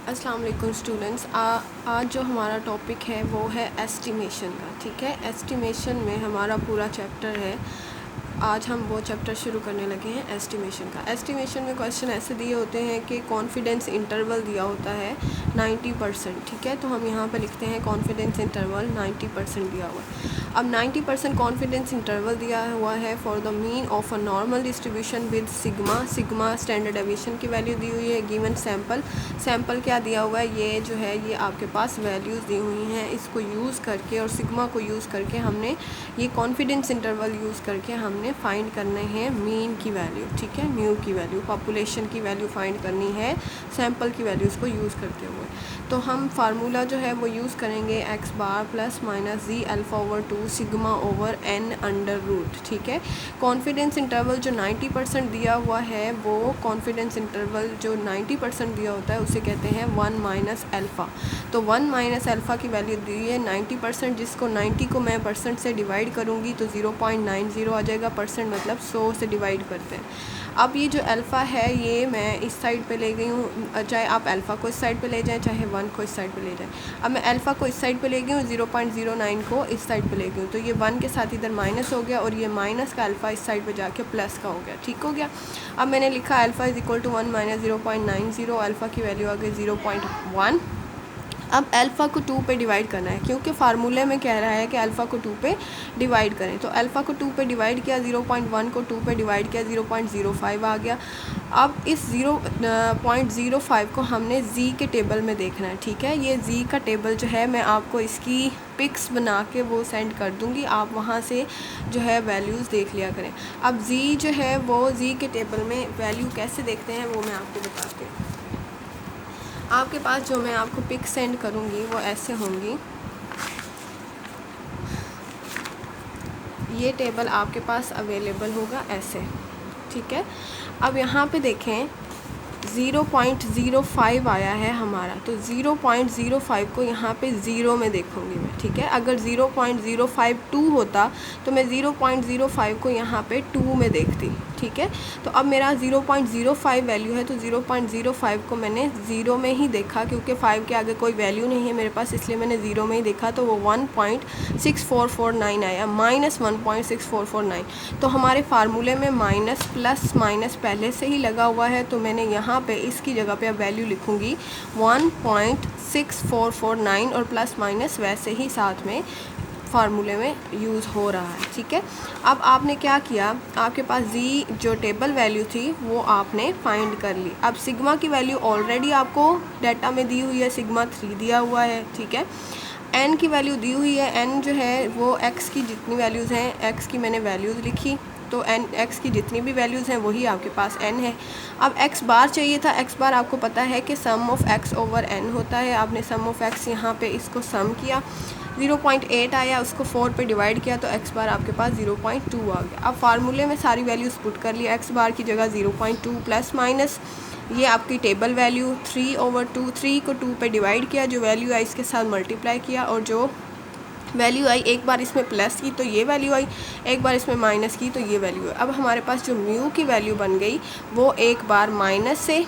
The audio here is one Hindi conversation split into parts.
अस्सलाम वालेकुम स्टूडेंट्स। आज जो हमारा टॉपिक है वो है एस्टिमेशन का। ठीक है, एस्टिमेशन में हमारा पूरा चैप्टर है। आज हम वो चैप्टर शुरू करने लगे हैं एस्टिमेशन का। एस्टिमेशन में क्वेश्चन ऐसे दिए होते हैं कि कॉन्फिडेंस इंटरवल दिया होता है 90%। ठीक है, तो हम यहाँ पे लिखते हैं कॉन्फिडेंस इंटरवल 90% दिया हुआ है। अब 90% कॉन्फिडेंस इंटरवल दिया हुआ है for the mean of a normal distribution with sigma standard deviation की वैल्यू दी हुई है। गिवन सैम्पल क्या दिया हुआ है, ये जो है ये आपके पास वैल्यूज़ दी हुई हैं। इसको यूज़ करके और सिग्मा को यूज़ करके हमने ये कॉन्फिडेंस इंटरवल यूज़ करके हमने फाइंड करने हैं मीन की वैल्यू। ठीक है, म्यू की वैल्यू, पॉपुलेशन की वैल्यू फाइंड करनी है सैम्पल की वैल्यूज़ को यूज़ करते हुए। तो हम फार्मूला जो है वो यूज़ करेंगे x bar plus minus Z alpha over 2 sigma over n under root. ठीक है, कॉन्फिडेंस इंटरवल जो 90% दिया हुआ है, वो कॉन्फिडेंस इंटरवल जो 90% दिया होता है उसे कहते हैं 1 माइनस अल्फ़ा। तो 1 माइनस अल्फ़ा की वैल्यू दी है 90%, जिसको 90 को मैं परसेंट से डिवाइड करूँगी तो 0.90 आ जाएगा। परसेंट मतलब 100 से डिवाइड करते हैं। अब ये जो अल्फ़ा है ये मैं इस साइड पे ले गई हूँ, चाहे आप अल्फ़ा को इस साइड पे ले जाएं चाहे 1 को इस साइड पे ले जाएं। अब मैं अल्फ़ा को इस साइड पे ले गई हूँ, 0.09 को इस साइड पे ले गई हूँ, तो ये 1 के साथ इधर माइनस हो गया और ये माइनस का अल्फ़ा इस साइड पे जाके प्लस का हो गया। ठीक हो गया। अब मैंने लिखा alpha is equal to 1 minus 0.90, alpha की वैल्यू आ गई 0.1। अब अल्फ़ा को 2 पे डिवाइड करना है, क्योंकि फार्मूले में कह रहा है कि अल्फ़ा को 2 पे डिवाइड करें। तो अल्फ़ा को 2 पे डिवाइड किया, 0.1 को 2 पे डिवाइड किया, 0.05 आ गया। अब इस 0.05 को हमने जी के टेबल में देखना है। ठीक है, ये जी का टेबल जो है मैं आपको इसकी पिक्स बना के वो सेंड कर दूँगी, आप वहाँ से जो है वैल्यूज़ देख लिया करें। अब जी जो है वो जी के टेबल में वैल्यू कैसे देखते हैं वो मैं आपको बताती हूँ। आपके पास जो मैं आपको पिक सेंड करूँगी वो ऐसे होंगी। ये टेबल आपके पास अवेलेबल होगा ऐसे। ठीक है, अब यहाँ पे देखें 0.05 आया है हमारा, तो 0.05 को यहाँ पे ज़ीरो में देखूँगी मैं। ठीक है, अगर 0.052 होता तो मैं 0.05 को यहाँ पे 2 में देखती। ठीक है, तो अब मेरा 0.05 वैल्यू है, तो 0.05 को मैंने ज़ीरो में ही देखा, क्योंकि 5 के आगे कोई वैल्यू नहीं है मेरे पास, इसलिए मैंने ज़ीरो में ही देखा। तो वो 1.6449 आया, माइनस 1.6449। तो हमारे फार्मूले में माइनस प्लस माइनस पहले से ही लगा हुआ है, तो मैंने यहाँ पे इसकी जगह पे अब वैल्यू लिखूँगी 1.6449 और प्लस माइनस वैसे ही साथ में फार्मूले में यूज़ हो रहा है। ठीक है, अब आपने क्या किया, आपके पास जी जो टेबल वैल्यू थी वो आपने फाइंड कर ली। अब सिग्मा की वैल्यू ऑलरेडी आपको डाटा में दी हुई है, सिग्मा 3 दिया हुआ है। ठीक है, एन की वैल्यू दी हुई है, एन जो है वो एक्स की जितनी वैल्यूज़ हैं, एक्स की मैंने वैल्यूज़ लिखी, तो एन एक्स की जितनी भी वैल्यूज़ हैं वही आपके पास एन है। अब एक्स बार चाहिए था, एक्स बार आपको पता है कि सम ऑफ एक्स ओवर एन होता है। आपने सम ऑफ एक्स यहाँ पे इसको सम किया, 0.8 आया, उसको 4 पे डिवाइड किया, तो एक्स बार आपके पास 0.2 आ गया। अब फार्मूले में सारी वैल्यूज़ पुट कर लिया, एक्स बार की जगह 0.2 प्लस माइनस ये आपकी टेबल वैल्यू 3/2, 3 को 2 पे डिवाइड किया, जो वैल्यू आई इसके साथ मल्टीप्लाई किया, और जो वैल्यू आई एक बार इसमें प्लस की तो ये वैल्यू आई, एक बार इसमें माइनस की तो ये वैल्यू आई। अब हमारे पास जो म्यू की वैल्यू बन गई वो एक बार माइनस से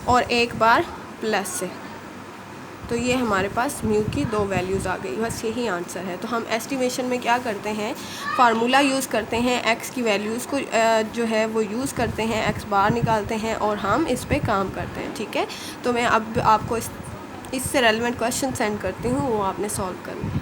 और एक बार प्लस से, तो ये हमारे पास म्यू की 2 वैल्यूज़ आ गई। बस यही आंसर है। तो हम एस्टिमेशन में क्या करते हैं, फार्मूला यूज़ करते हैं, एक्स की वैल्यूज़ को जो है वो यूज़ करते हैं, एक्स बार निकालते हैं और हम इस पे काम करते हैं। ठीक है, तो मैं अब आपको इससे रेलेवेंट क्वेश्चन सेंड करती हूँ, वो आपने सॉल्व करना है।